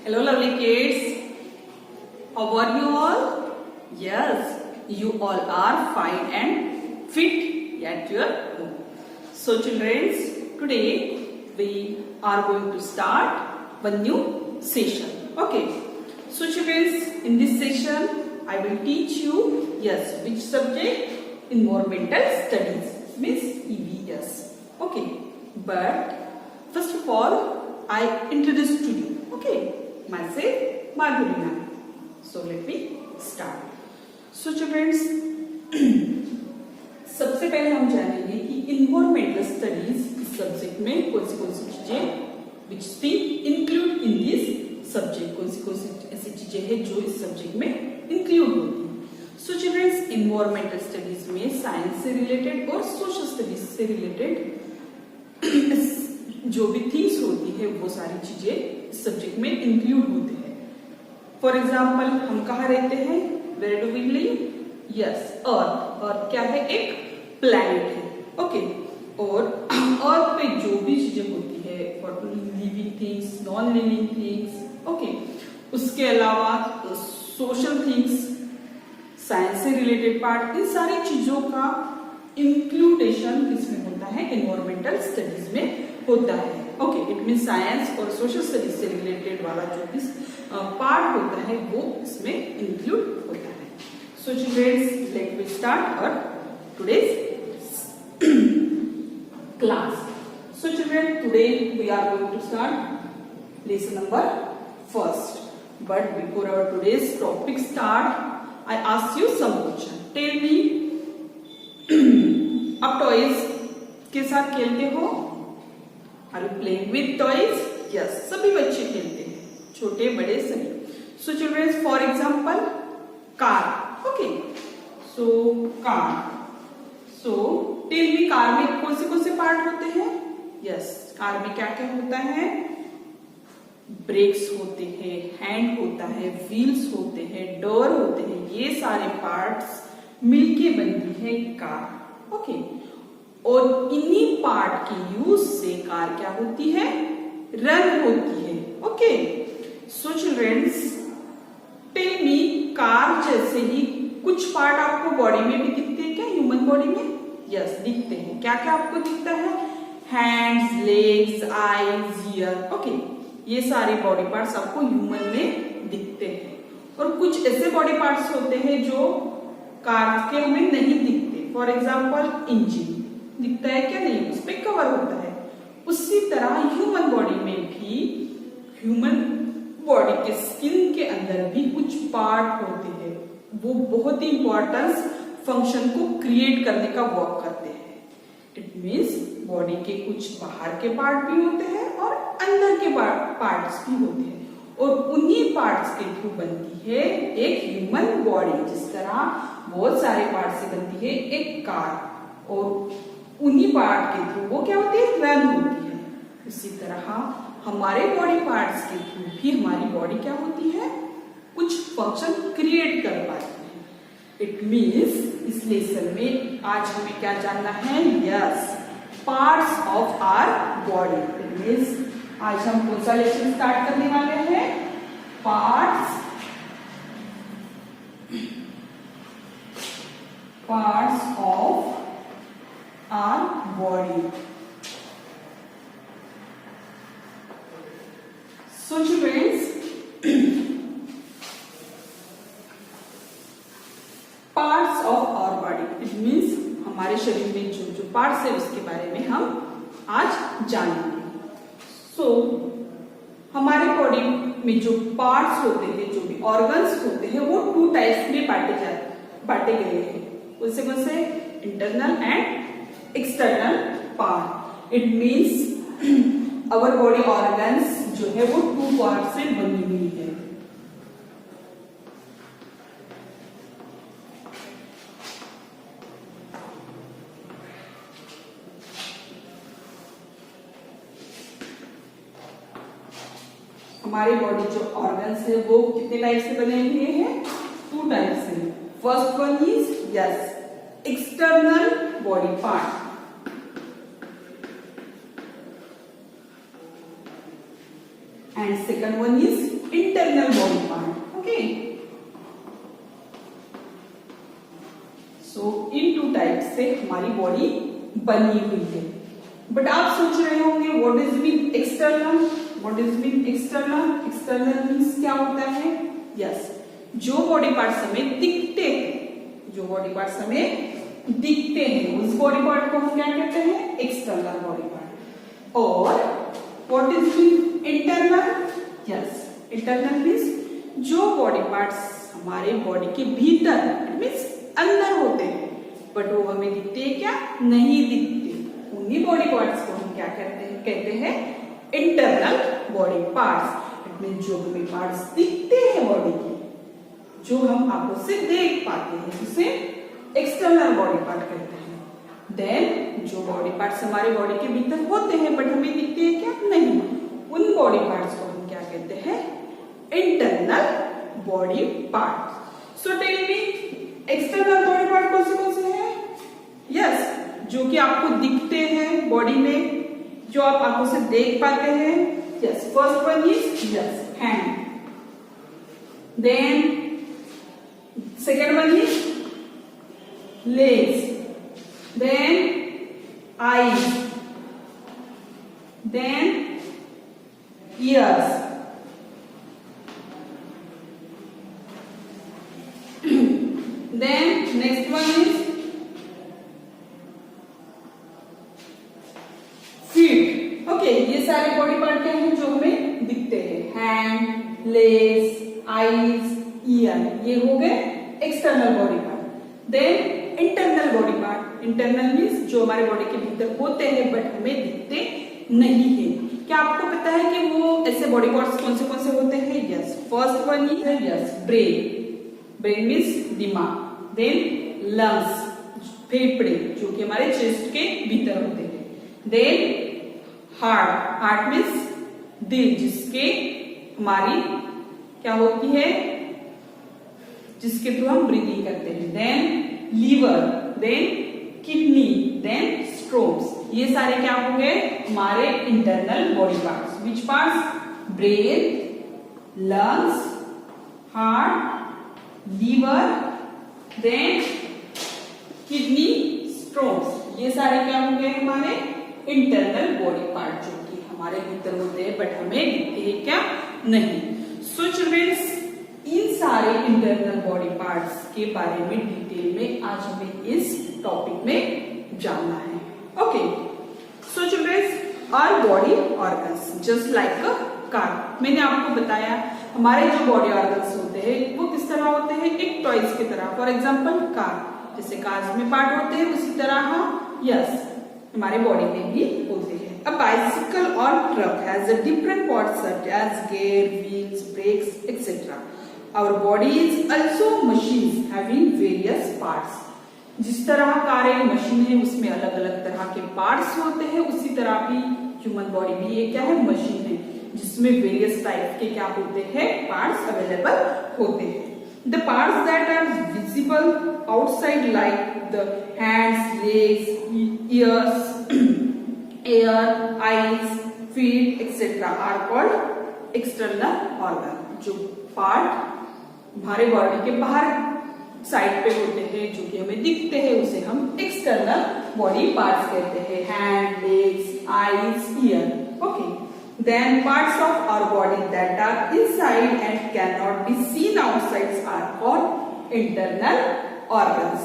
Hello lovely kids, how are you all? Yes, you all are fine and fit at your home. So children, today we are going to start one new session. Okay, so children, in this session I will teach you, yes, which subject? Environmental studies, means EVS. Okay, but first of all I introduce to you, okay, myself Madhuri ma'am. So let me start. So children, सबसे पहले हम जानेंगे कि environmental studies इस subject में कौन सी चीजें which thing include in this subject, कौन सी ऐसी चीजें हैं जो इस सब्जेक्ट में इंक्लूड होती हैं. सो चिल्ड्रंस, इन्वायरमेंटल स्टडीज में साइंस से रिलेटेड और सोशल स्टडीज से रिलेटेड जो भी थिंग्स होती है वो सारी चीजें इस सब्जेक्ट में इंक्लूड होते हैं. फॉर एग्जाम्पल, हम कहाँ रहते हैं? Where do we live? Yes, earth. Earth क्या है? एक प्लैनेट है. ओके, और अर्थ पे जो भी चीजें होती है, for living things, non living things, okay, उसके अलावा सोशल थिंग्स, साइंस से रिलेटेड पार्ट, इन सारी चीजों का इंक्लूडेशन किसमें होता है? एनवायरमेंटल स्टडीज में होता है. ओके, इट मीन साइंस और सोशल स्टडीज से रिलेटेड वाला जो भी पार्ट होता है वो इसमें इंक्लूड होता है. So childrens, let me start our today's class. So children, today we are going to start lesson number first. But before our today's topic start, I ask you some question. Tell me, आप toys के साथ खेलते हो? Are you playing with toys? Yes, सभी बच्चे खेलते हैं, छोटे बड़े सभी. So children, for example, car. Okay, so car. So tell me, car में कौन से पार्ट होते हैं? यस, कार में क्या क्या होता है? ब्रेक्स होते हैं, हैंड होता है, व्हील्स होते हैं, डोर होते हैं. ये सारे पार्ट्स मिलके बनती है कार. ओके, और इन्हीं पार्ट के यूज से कार क्या होती है? रन होती है. Okay, so children's, tell me, car जैसे ही कुछ पार्ट आपको बॉडी में भी दिखते हैं क्या? ह्यूमन बॉडी में? यस, दिखते हैं. क्या क्या आपको दिखता है? Hands, legs, eyes, year. Okay, ये सारे बॉडी पार्ट्स आपको ह्यूमन में दिखते हैं. और कुछ ऐसे बॉडी पार्ट्स होते हैं जो कार के हमें नहीं दिखते. फॉर एग्जाम्पल, इंजन दिखता है क्या? नहीं, उस पर कवर होता है. उसी तरह ह्यूमन बॉडी में भी, ह्यूमन बॉडी के स्किन के अंदर भी कुछ पार्ट होते हैं. वो बहुत ही इंपॉर्टेंट फंक्शन को क्रिएट करने का वर्क करते हैं. इट मीन्स बॉडी के कुछ बाहर के पार्ट भी होते हैं और अंदर के पार्ट्स भी होते हैं, और उन्हीं पार्ट्स के थ्रू बनती है एक ह्यूमन बॉडी. जिस तरह बहुत सारे पार्ट से बनती है एक कार, और उन्हीं पार्ट के थ्रू वो क्या होती है? रन होती है. उसी तरह हमारे बॉडी पार्ट्स के थ्रू भी हमारी बॉडी क्या होती है? कुछ फंक्शन क्रिएट कर पाती है. इट मीन्स इस लेसन में आज हमें क्या जानना है? Yes, parts of our body. It means आज हम कौन सा लेसन स्टार्ट करने वाले हैं? Parts of our body. So childrens, parts of our body, it means हमारे शरीर में जो जो पार्ट्स है उसके बारे में हम आज जानेंगे. सो हमारे बॉडी में जो पार्ट्स होते हैं, जो भी ऑर्गन्स होते हैं, वो 2 टाइप्स में बांटे गए हैं. कौन से? Internal and external part. It means our body organs जो है वो 2 पार्ट से बनी हुई है. हमारी बॉडी जो ऑर्गन्स है वो कितने टाइप से बने हुए हैं? 2 टाइप से. First one is, yes, external body part, and second one is internal body part. Okay, so in 2 types से हमारी बॉडी बनी हुई है. बट आप सोच रहे होंगे what is mean external, what is mean external. External means क्या होता है? यस, जो बॉडी पार्ट्स हमें दिखते हैं, जो बॉडी पार्ट्स हमें दिखते हैं उस बॉडी पार्ट को हम क्या कहते हैं? External body part. और what is mean internal. Yes, internal means जो बॉडी पार्ट्स हमारे बॉडी के भीतर मीन्स अंदर होते हैं बट वो हमें दिखते हैं क्या? नहीं दिखते. उन्हीं बॉडी पार्ट्स को हम क्या कहते हैं internal body parts. It mean जो हमें पार्ट्स दिखते हैं बॉडी के, जो हम आंखों से देख पाते हैं, उसे एक्सटर्नल बॉडी पार्ट कहते हैं. देन जो बॉडी पार्ट्स हमारे बॉडी के भीतर होते हैं बट हमें दिखते हैं क्या? नहीं, उन बॉडी पार्ट्स को हम क्या कहते हैं? Internal body part. So tell me, external body part कौन से हैं? यस, जो कि आपको दिखते हैं बॉडी में, जो आप आंखों से देख पाते हैं. Yes, first one is yes hand. Then second one is legs, then eyes, then ears, then next one is feet. Okay, ये सारे बॉडी पार्ट क्या हैं जो हमें दिखते हैं? हैंड, लेग्स, आईज, ईयर, ये हो गए external body part. Then internal body part. Internal means जो हमारे बॉडी के भीतर होते हैं बट हमें दिखते नहीं है. क्या आपको पता है कि वो ऐसे बॉडी पार्ट्स कौन से होते हैं? Yes, first one is yes brain. Brain means दिमाग. देन लंग्स, फेफड़े जो कि हमारे चेस्ट के भीतर होते हैं. Then heart. हार्ट मीन्स दिल, जिसके हमारी क्या होती है? जिसके थ्रू हम ब्रीदिंग करते हैं. Then liver, then kidney, then stomachs. ये सारे क्या हो गए? हमारे internal body parts. Which parts? Brain, lungs, heart, liver, then kidney, stomachs. ये सारे क्या हो गए? हमारे इंटरनल बॉडी पार्ट, जो कि हमारे भीतर होते हैं बट हमें दिखते हैं क्या? नहीं. सो चिल्ड्रंस, इन सारे इंटरनल बॉडी पार्ट्स के बारे में डिटेल में आज हमें इस टॉपिक में जानना है. Okay, so childrens, our body organs just like a car. मैंने आपको बताया हमारे जो बॉडी ऑर्गन्स होते हैं वो किस तरह होते हैं? एक टॉयज की तरह. फॉर एग्जाम्पल कार, जैसे कार में पार्ट होते हैं उसी तरह यस हमारे बॉडी में भी होते हैं. A bicycle or truck has a different parts such as gear, wheels, brakes, etc. Our body is also machines having various parts. जिस तरह कार एक मशीन है उसमें अलग अलग तरह के पार्ट्स होते हैं, उसी तरह भी ह्यूमन बॉडी भी एक क्या है? मशीन है, जिसमें वेरियस टाइप के क्या होते हैं? पार्ट्स अवेलेबल होते हैं. The parts that are visible outside like the hands, legs, ears, ear, eyes, feet, etc. are called external organ. जो पार्ट हमारे बॉडी के बाहर साइड पे होते हैं, जो कि हमें दिखते हैं, उसे हम एक्सटर्नल बॉडी पार्ट्स कहते हैं. Hand, legs, eyes, year. Okay, then parts of our body that are inside and cannot be seen outside are called internal organs.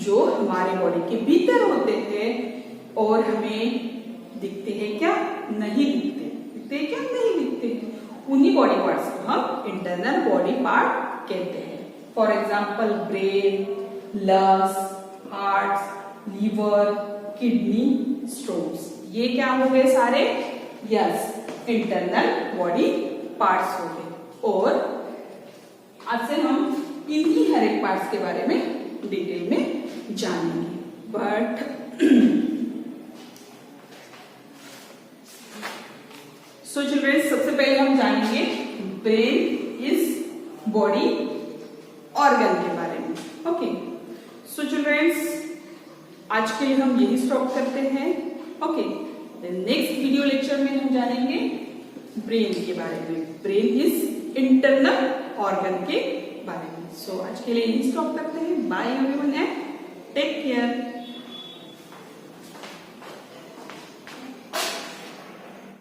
जो हमारे बॉडी के भीतर होते हैं और हमें दिखते हैं क्या? नहीं दिखते. दिखते हैं क्या? नहीं दिखते. उन्हीं बॉडी पार्ट्स को हम इंटरनल बॉडी पार्ट कहते हैं. For example brain, lungs, heart, liver, kidney, stomachs. ये क्या हो गए सारे? यस, इंटरनल बॉडी पार्ट्स हो गए. और आज से हम इन्हीं हर एक पार्ट्स के बारे में डिटेल में जानेंगे. बट सो चिल्ड्रन, सबसे पहले हम जानेंगे ब्रेन इज बॉडी ऑर्गन के बारे में. ओके, सो चिल्ड्रंस, आज के लिए हम यही स्टॉप करते हैं. ओके, नेक्स्ट वीडियो लेक्चर में हम जानेंगे ब्रेन के बारे में। ब्रेन इज इंटरनल ऑर्गन के बारे में। सो आज के लिए यही स्टॉप करते हैं। Bye everyone and take care.